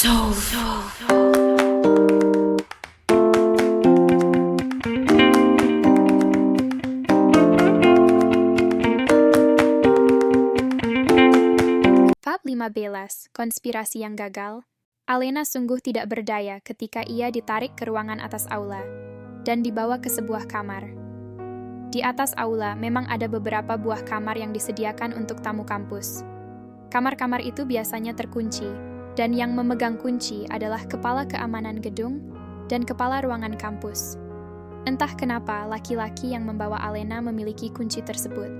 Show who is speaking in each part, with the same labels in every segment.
Speaker 1: Bab 15. Konspirasi yang gagal. Alena sungguh tidak berdaya ketika ia ditarik ke ruangan atas aula dan dibawa ke sebuah kamar. Di atas aula memang ada beberapa buah kamar yang disediakan untuk tamu kampus. Kamar-kamar itu biasanya terkunci, dan yang memegang kunci adalah kepala keamanan gedung dan kepala ruangan kampus. Entah kenapa laki-laki yang membawa Alena memiliki kunci tersebut.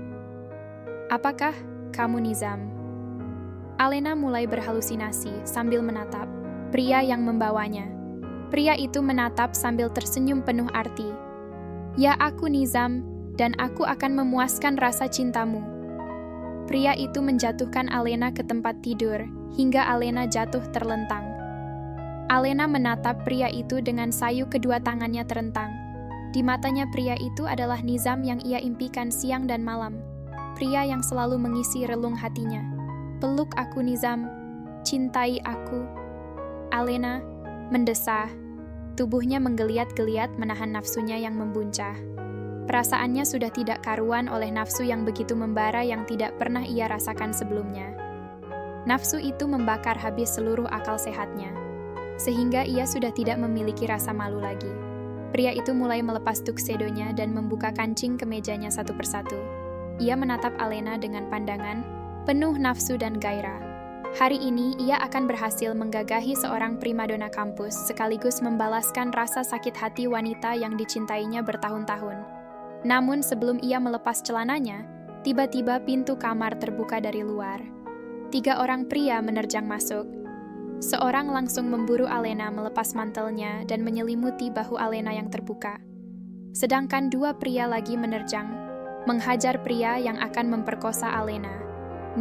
Speaker 1: Apakah kamu Nizam? Alena mulai berhalusinasi sambil menatap pria yang membawanya. Pria itu menatap sambil tersenyum penuh arti. Ya, aku Nizam, dan aku akan memuaskan rasa cintamu. Pria itu menjatuhkan Alena ke tempat tidur, hingga Alena jatuh terlentang. Alena menatap pria itu dengan sayu kedua tangannya terentang. Di matanya pria itu adalah Nizam yang ia impikan siang dan malam. Pria yang selalu mengisi relung hatinya. Peluk aku Nizam, cintai aku. Alena mendesah. Tubuhnya menggeliat-geliat menahan nafsunya yang membuncah. Perasaannya sudah tidak karuan oleh nafsu yang begitu membara yang tidak pernah ia rasakan sebelumnya. Nafsu itu membakar habis seluruh akal sehatnya, sehingga ia sudah tidak memiliki rasa malu lagi. Pria itu mulai melepas tuksedonya dan membuka kancing kemejanya satu persatu. Ia menatap Alena dengan pandangan penuh nafsu dan gairah. Hari ini ia akan berhasil menggagahi seorang primadona kampus sekaligus membalaskan rasa sakit hati wanita yang dicintainya bertahun-tahun. Namun sebelum ia melepas celananya, tiba-tiba pintu kamar terbuka dari luar. 3 orang pria menerjang masuk. Seorang langsung memburu Alena melepas mantelnya dan menyelimuti bahu Alena yang terbuka. Sedangkan 2 pria lagi menerjang, menghajar pria yang akan memperkosa Alena.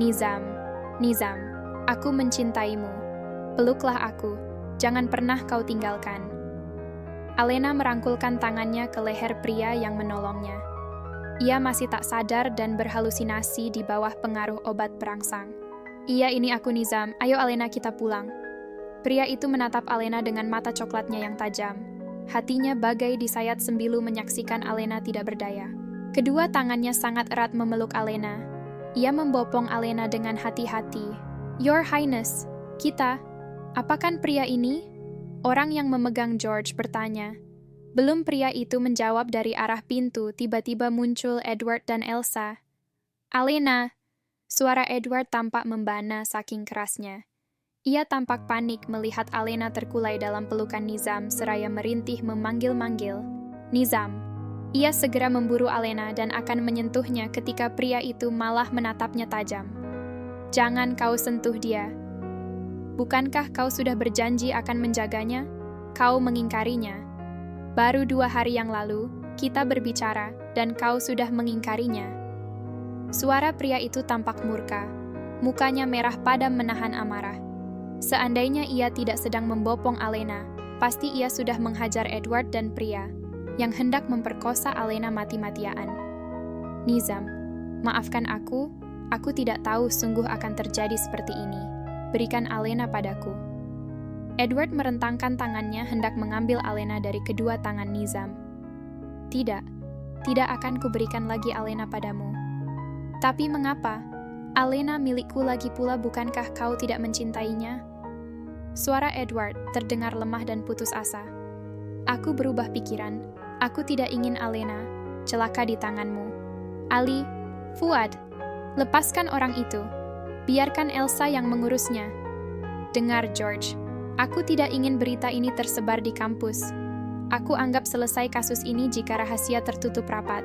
Speaker 1: Nizam, aku mencintaimu. Peluklah aku, jangan pernah kau tinggalkan. Alena merangkulkan tangannya ke leher pria yang menolongnya. Ia masih tak sadar dan berhalusinasi di bawah pengaruh obat perangsang. Iya, ini aku Nizam, ayo Alena kita pulang. Pria itu menatap Alena dengan mata coklatnya yang tajam. Hatinya bagai disayat sembilu menyaksikan Alena tidak berdaya. Kedua tangannya sangat erat memeluk Alena. Ia membopong Alena dengan hati-hati. Your Highness, kita, apakan pria ini? Orang yang memegang George bertanya. Belum pria itu menjawab dari arah pintu, tiba-tiba muncul Edward dan Elsa. Alena! Suara Edward tampak membana saking kerasnya. Ia tampak panik melihat Alena terkulai dalam pelukan Nizam seraya merintih memanggil-manggil. Nizam! Ia segera memburu Alena dan akan menyentuhnya ketika pria itu malah menatapnya tajam. Jangan kau sentuh dia. Bukankah kau sudah berjanji akan menjaganya? Kau mengingkarinya. Baru 2 hari yang lalu, kita berbicara, dan kau sudah mengingkarinya. Suara pria itu tampak murka. Mukanya merah padam menahan amarah. Seandainya ia tidak sedang membopong Alena, pasti ia sudah menghajar Edward dan pria yang hendak memperkosa Alena mati-matian. Nizam, maafkan aku tidak tahu sungguh akan terjadi seperti ini. Berikan Alena padaku. Edward merentangkan tangannya hendak mengambil Alena dari kedua tangan Nizam. Tidak akan kuberikan lagi Alena padamu. Tapi mengapa? Alena milikku lagi pula, bukankah kau tidak mencintainya? Suara Edward terdengar lemah dan putus asa. Aku berubah pikiran. Aku tidak ingin Alena celaka di tanganmu. Ali, Fuad, lepaskan orang itu. Biarkan Elsa yang mengurusnya. Dengar, George. Aku tidak ingin berita ini tersebar di kampus. Aku anggap selesai kasus ini jika rahasia tertutup rapat.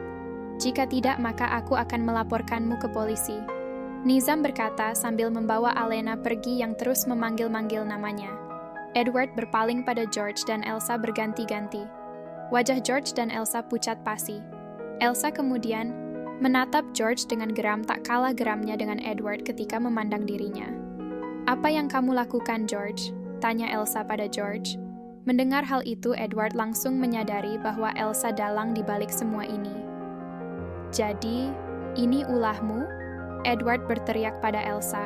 Speaker 1: Jika tidak, maka aku akan melaporkanmu ke polisi. Nizam berkata sambil membawa Alena pergi yang terus memanggil-manggil namanya. Edward berpaling pada George dan Elsa berganti-ganti. Wajah George dan Elsa pucat pasi. Elsa kemudian menatap George dengan geram tak kalah geramnya dengan Edward ketika memandang dirinya. Apa yang kamu lakukan, George? Tanya Elsa pada George. Mendengar hal itu, Edward langsung menyadari bahwa Elsa dalang di balik semua ini. Jadi, ini ulahmu? Edward berteriak pada Elsa.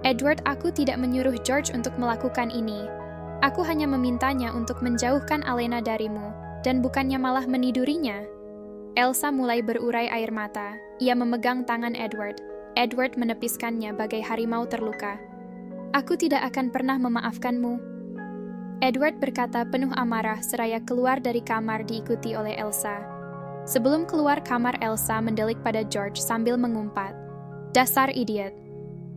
Speaker 1: Edward, aku tidak menyuruh George untuk melakukan ini. Aku hanya memintanya untuk menjauhkan Alena darimu, dan bukannya malah menidurinya. Elsa mulai berurai air mata. Ia memegang tangan Edward. Edward menepiskannya bagai harimau terluka. Aku tidak akan pernah memaafkanmu. Edward berkata penuh amarah seraya keluar dari kamar diikuti oleh Elsa. Sebelum keluar kamar, Elsa mendelik pada George sambil mengumpat. Dasar idiot.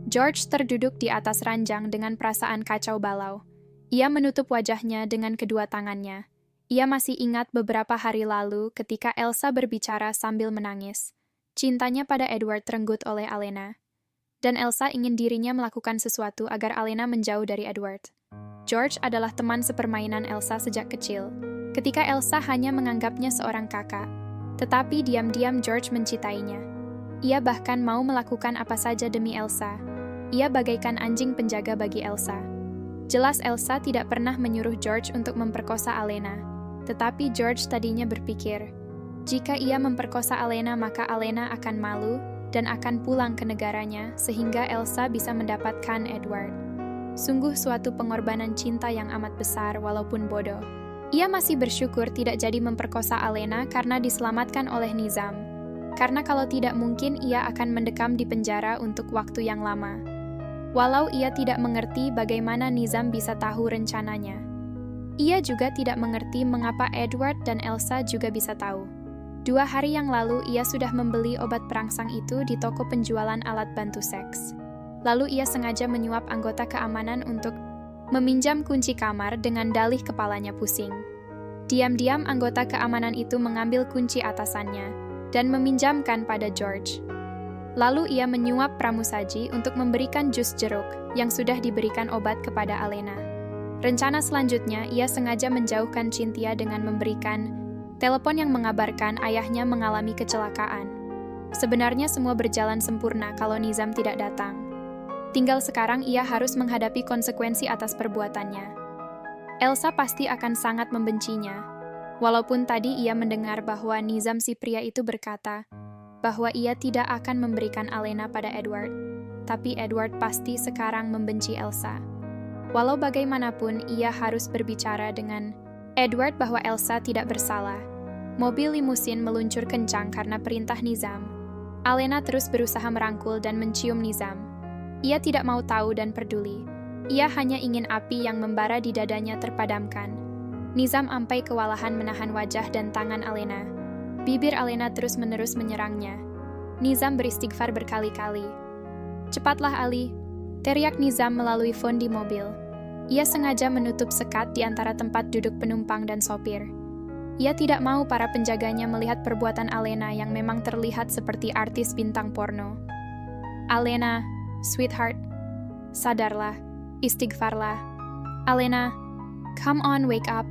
Speaker 1: George terduduk di atas ranjang dengan perasaan kacau balau. Ia menutup wajahnya dengan kedua tangannya. Ia masih ingat beberapa hari lalu ketika Elsa berbicara sambil menangis. Cintanya pada Edward terenggut oleh Alena. Dan Elsa ingin dirinya melakukan sesuatu agar Alena menjauh dari Edward. George adalah teman sepermainan Elsa sejak kecil. Ketika Elsa hanya menganggapnya seorang kakak. Tetapi diam-diam George mencintainya. Ia bahkan mau melakukan apa saja demi Elsa. Ia bagaikan anjing penjaga bagi Elsa. Jelas Elsa tidak pernah menyuruh George untuk memperkosa Alena. Tetapi George tadinya berpikir, jika ia memperkosa Alena maka Alena akan malu dan akan pulang ke negaranya sehingga Elsa bisa mendapatkan Edward. Sungguh suatu pengorbanan cinta yang amat besar walaupun bodoh. Ia masih bersyukur tidak jadi memperkosa Alena karena diselamatkan oleh Nizam. Karena kalau tidak mungkin ia akan mendekam di penjara untuk waktu yang lama. Walau ia tidak mengerti bagaimana Nizam bisa tahu rencananya. Ia juga tidak mengerti mengapa Edward dan Elsa juga bisa tahu. 2 hari yang lalu ia sudah membeli obat perangsang itu di toko penjualan alat bantu seks. Lalu ia sengaja menyuap anggota keamanan untuk meminjam kunci kamar dengan dalih kepalanya pusing. Diam-diam anggota keamanan itu mengambil kunci atasannya dan meminjamkan pada George. Lalu ia menyuap pramusaji untuk memberikan jus jeruk yang sudah diberikan obat kepada Alena. Rencana selanjutnya, ia sengaja menjauhkan Cynthia dengan memberikan telepon yang mengabarkan ayahnya mengalami kecelakaan. Sebenarnya semua berjalan sempurna kalau Nizam tidak datang. Tinggal sekarang ia harus menghadapi konsekuensi atas perbuatannya. Elsa pasti akan sangat membencinya. Walaupun tadi ia mendengar bahwa Nizam si pria itu berkata bahwa ia tidak akan memberikan Alena pada Edward. Tapi Edward pasti sekarang membenci Elsa. Walau bagaimanapun, ia harus berbicara dengan Edward bahwa Elsa tidak bersalah. Mobil limusin meluncur kencang karena perintah Nizam. Alena terus berusaha merangkul dan mencium Nizam. Ia tidak mau tahu dan peduli. Ia hanya ingin api yang membara di dadanya terpadamkan. Nizam sampai kewalahan menahan wajah dan tangan Alena. Bibir Alena terus-menerus menyerangnya. Nizam beristighfar berkali-kali. Cepatlah Ali, teriak Nizam melalui fon di mobil. Ia sengaja menutup sekat di antara tempat duduk penumpang dan sopir. Ia tidak mau para penjaganya melihat perbuatan Alena yang memang terlihat seperti artis bintang porno. Alena, sweetheart, sadarlah, istighfarlah. Alena, come on, wake up.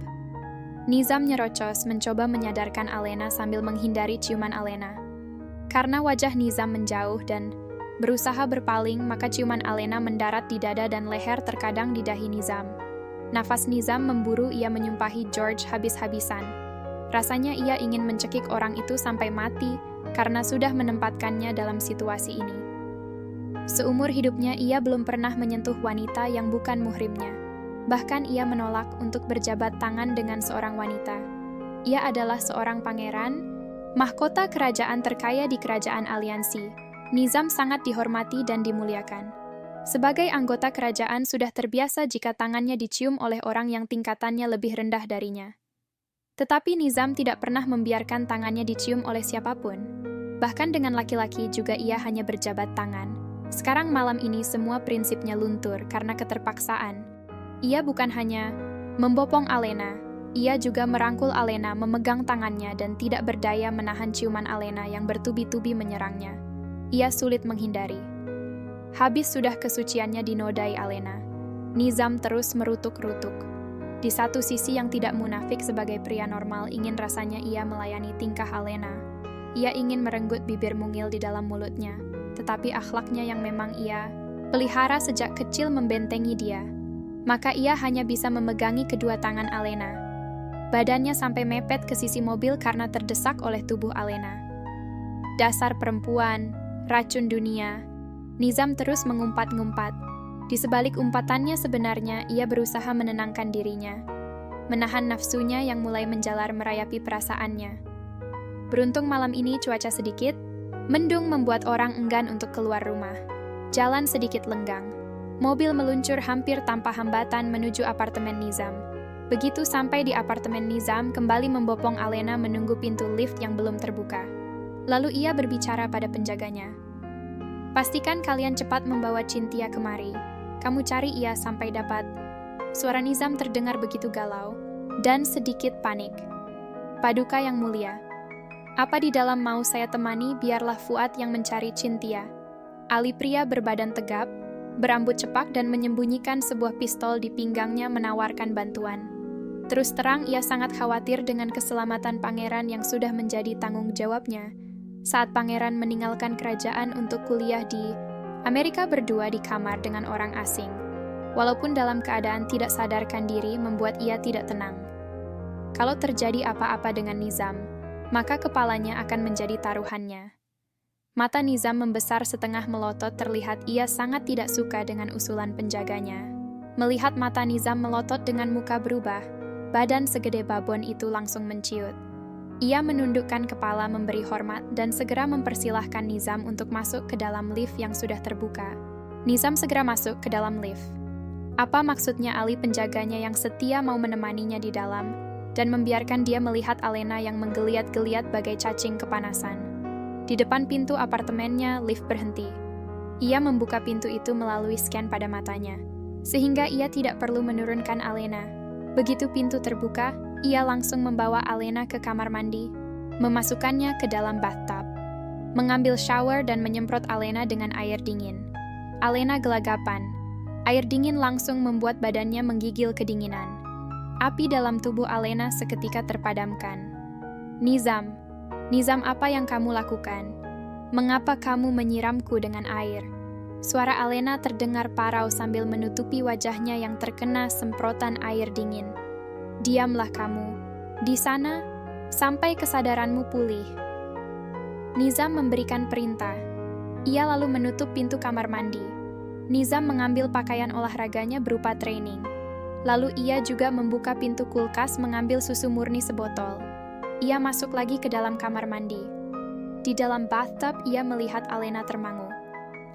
Speaker 1: Nizam nyerocos mencoba menyadarkan Alena sambil menghindari ciuman Alena. Karena wajah Nizam menjauh dan berusaha berpaling, maka ciuman Alena mendarat di dada dan leher terkadang di dahi Nizam. Nafas Nizam memburu, ia menyumpahi George habis-habisan. Rasanya ia ingin mencekik orang itu sampai mati karena sudah menempatkannya dalam situasi ini. Seumur hidupnya ia belum pernah menyentuh wanita yang bukan muhrimnya. Bahkan ia menolak untuk berjabat tangan dengan seorang wanita. Ia adalah seorang pangeran, mahkota kerajaan terkaya di kerajaan aliansi. Nizam sangat dihormati dan dimuliakan. Sebagai anggota kerajaan sudah terbiasa jika tangannya dicium oleh orang yang tingkatannya lebih rendah darinya. Tetapi Nizam tidak pernah membiarkan tangannya dicium oleh siapapun. Bahkan dengan laki-laki juga ia hanya berjabat tangan. Sekarang malam ini semua prinsipnya luntur karena keterpaksaan. Ia bukan hanya membopong Alena, ia juga merangkul Alena, memegang tangannya dan tidak berdaya menahan ciuman Alena yang bertubi-tubi menyerangnya. Ia sulit menghindari. Habis sudah kesuciannya dinodai Alena. Nizam terus merutuk-rutuk. Di satu sisi yang tidak munafik sebagai pria normal ingin rasanya ia melayani tingkah Alena. Ia ingin merenggut bibir mungil di dalam mulutnya. Tetapi akhlaknya yang memang ia pelihara sejak kecil membentengi dia. Maka ia hanya bisa memegangi kedua tangan Alena. Badannya sampai mepet ke sisi mobil karena terdesak oleh tubuh Alena. Dasar perempuan, racun dunia. Nizam terus mengumpat-ngumpat. Di sebalik umpatannya sebenarnya ia berusaha menenangkan dirinya, menahan nafsunya yang mulai menjalar merayapi perasaannya. Beruntung malam ini cuaca sedikit mendung membuat orang enggan untuk keluar rumah. Jalan sedikit lenggang. Mobil meluncur hampir tanpa hambatan menuju apartemen Nizam. Begitu sampai di apartemen Nizam, kembali membopong Alena menunggu pintu lift yang belum terbuka. Lalu ia berbicara pada penjaganya. "Pastikan kalian cepat membawa Cynthia kemari. Kamu cari ia sampai dapat." Suara Nizam terdengar begitu galau dan sedikit panik. "Paduka yang mulia, apa di dalam mau saya temani? Biarlah Fuad yang mencari Cynthia." Ali pria berbadan tegap, berambut cepak dan menyembunyikan sebuah pistol di pinggangnya menawarkan bantuan. Terus terang ia sangat khawatir dengan keselamatan pangeran yang sudah menjadi tanggung jawabnya saat pangeran meninggalkan kerajaan untuk kuliah di Amerika berdua di kamar dengan orang asing. Walaupun dalam keadaan tidak sadarkan diri membuat ia tidak tenang. Kalau terjadi apa-apa dengan Nizam, maka kepalanya akan menjadi taruhannya. Mata Nizam membesar setengah melotot, terlihat ia sangat tidak suka dengan usulan penjaganya. Melihat mata Nizam melotot dengan muka berubah, badan segede babon itu langsung menciut. Ia menundukkan kepala memberi hormat dan segera mempersilahkan Nizam untuk masuk ke dalam lift yang sudah terbuka. Nizam segera masuk ke dalam lift. Apa maksudnya Ali penjaganya yang setia mau menemaninya di dalam dan membiarkan dia melihat Alena yang menggeliat-geliat bagai cacing kepanasan? Di depan pintu apartemennya, lift berhenti. Ia membuka pintu itu melalui scan pada matanya, sehingga ia tidak perlu menurunkan Alena. Begitu pintu terbuka, ia langsung membawa Alena ke kamar mandi, memasukkannya ke dalam bathtub, mengambil shower dan menyemprot Alena dengan air dingin. Alena gelagapan. Air dingin langsung membuat badannya menggigil kedinginan. Api dalam tubuh Alena seketika terpadamkan. Nizam, apa yang kamu lakukan? Mengapa kamu menyiramku dengan air?" Suara Alena terdengar parau sambil menutupi wajahnya yang terkena semprotan air dingin. "Diamlah kamu. Di sana, sampai kesadaranmu pulih." Nizam memberikan perintah. Ia lalu menutup pintu kamar mandi. Nizam mengambil pakaian olahraganya berupa training. Lalu ia juga membuka pintu kulkas mengambil susu murni sebotol. Ia masuk lagi ke dalam kamar mandi. Di dalam bathtub, ia melihat Alena termangu.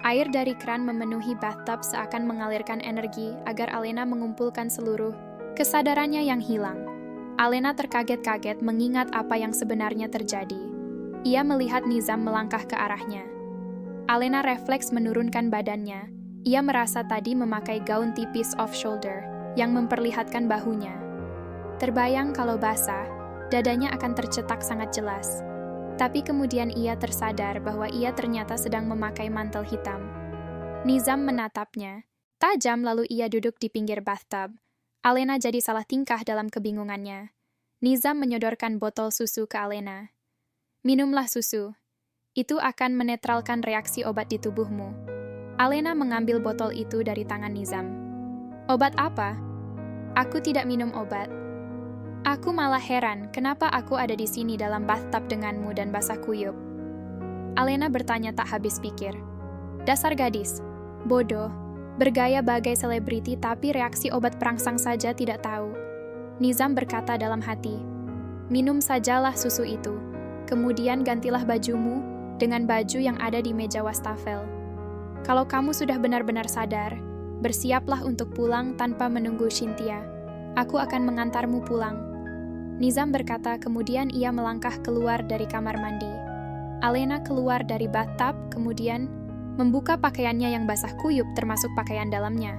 Speaker 1: Air dari keran memenuhi bathtub seakan mengalirkan energi agar Alena mengumpulkan seluruh kesadarannya yang hilang. Alena terkaget-kaget mengingat apa yang sebenarnya terjadi. Ia melihat Nizam melangkah ke arahnya. Alena refleks menurunkan badannya. Ia merasa tadi memakai gaun tipis off-shoulder yang memperlihatkan bahunya. Terbayang kalau basah, dadanya akan tercetak sangat jelas. Tapi kemudian ia tersadar bahwa ia ternyata sedang memakai mantel hitam. Nizam menatapnya tajam lalu ia duduk di pinggir bathtub. Alena jadi salah tingkah dalam kebingungannya. Nizam menyodorkan botol susu ke Alena. "Minumlah susu. Itu akan menetralkan reaksi obat di tubuhmu." Alena mengambil botol itu dari tangan Nizam. "Obat apa?" "Aku tidak minum obat. Aku malah heran kenapa aku ada di sini dalam bathtub denganmu dan basah kuyup." Alena bertanya tak habis pikir. Dasar gadis, bodoh, bergaya bagai selebriti tapi reaksi obat perangsang saja tidak tahu. Nizam berkata dalam hati, "Minum sajalah susu itu, kemudian gantilah bajumu dengan baju yang ada di meja wastafel. Kalau kamu sudah benar-benar sadar, bersiaplah untuk pulang tanpa menunggu Cynthia. Aku akan mengantarmu pulang." Nizam berkata, kemudian ia melangkah keluar dari kamar mandi. Alena keluar dari bathtub, kemudian membuka pakaiannya yang basah kuyup termasuk pakaian dalamnya.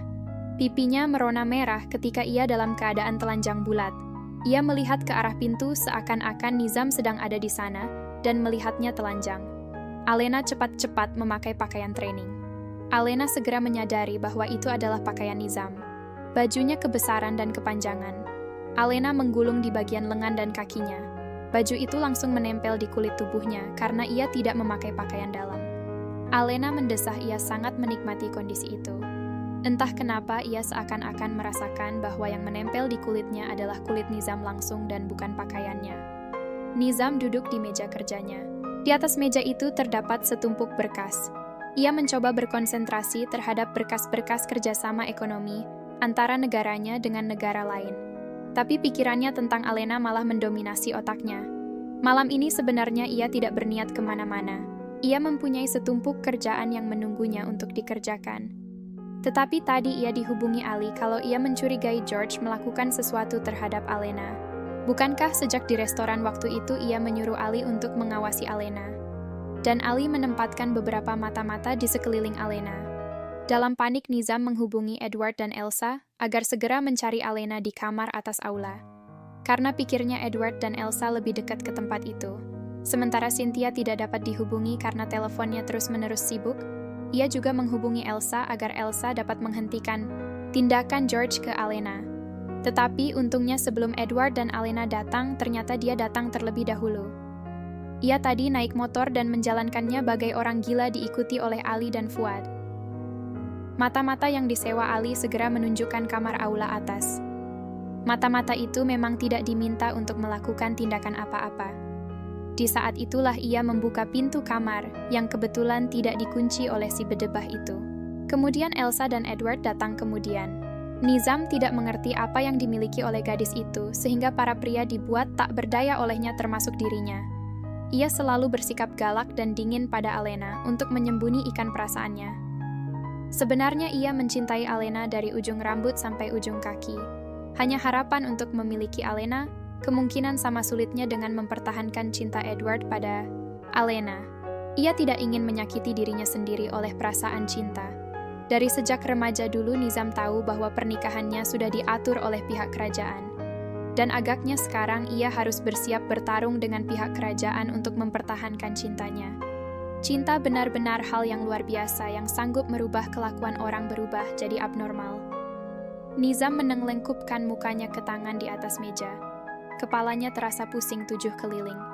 Speaker 1: Pipinya merona merah ketika ia dalam keadaan telanjang bulat. Ia melihat ke arah pintu seakan-akan Nizam sedang ada di sana dan melihatnya telanjang. Alena cepat-cepat memakai pakaian training. Alena segera menyadari bahwa itu adalah pakaian Nizam. Bajunya kebesaran dan kepanjangan. Alena menggulung di bagian lengan dan kakinya. Baju itu langsung menempel di kulit tubuhnya karena ia tidak memakai pakaian dalam. Alena mendesah, ia sangat menikmati kondisi itu. Entah kenapa ia seakan-akan merasakan bahwa yang menempel di kulitnya adalah kulit Nizam langsung dan bukan pakaiannya. Nizam duduk di meja kerjanya. Di atas meja itu terdapat setumpuk berkas. Ia mencoba berkonsentrasi terhadap berkas-berkas kerjasama ekonomi antara negaranya dengan negara lain. Tapi pikirannya tentang Alena malah mendominasi otaknya. Malam ini sebenarnya ia tidak berniat kemana-mana. Ia mempunyai setumpuk kerjaan yang menunggunya untuk dikerjakan. Tetapi tadi ia dihubungi Ali kalau ia mencurigai George melakukan sesuatu terhadap Alena. Bukankah sejak di restoran waktu itu ia menyuruh Ali untuk mengawasi Alena? Dan Ali menempatkan beberapa mata-mata di sekeliling Alena. Dalam panik, Nizam menghubungi Edward dan Elsa agar segera mencari Alena di kamar atas aula. Karena pikirnya Edward dan Elsa lebih dekat ke tempat itu. Sementara Cynthia tidak dapat dihubungi karena teleponnya terus-menerus sibuk, ia juga menghubungi Elsa agar Elsa dapat menghentikan tindakan George ke Alena. Tetapi untungnya sebelum Edward dan Alena datang, ternyata dia datang terlebih dahulu. Ia tadi naik motor dan menjalankannya bagai orang gila diikuti oleh Ali dan Fuad. Mata-mata yang disewa Ali segera menunjukkan kamar aula atas. Mata-mata itu memang tidak diminta untuk melakukan tindakan apa-apa. Di saat itulah ia membuka pintu kamar yang kebetulan tidak dikunci oleh si bedebah itu. Kemudian Elsa dan Edward datang kemudian. Nizam tidak mengerti apa yang dimiliki oleh gadis itu sehingga para pria dibuat tak berdaya olehnya termasuk dirinya. Ia selalu bersikap galak dan dingin pada Alena untuk menyembunyikan perasaannya. Sebenarnya ia mencintai Alena dari ujung rambut sampai ujung kaki. Hanya harapan untuk memiliki Alena, kemungkinan sama sulitnya dengan mempertahankan cinta Edward pada Alena. Ia tidak ingin menyakiti dirinya sendiri oleh perasaan cinta. Dari sejak remaja dulu Nizam tahu bahwa pernikahannya sudah diatur oleh pihak kerajaan. Dan agaknya sekarang ia harus bersiap bertarung dengan pihak kerajaan untuk mempertahankan cintanya. Cinta benar-benar hal yang luar biasa yang sanggup merubah kelakuan orang berubah jadi abnormal. Nizam menenglengkupkan mukanya ke tangan di atas meja. Kepalanya terasa pusing 7 keliling.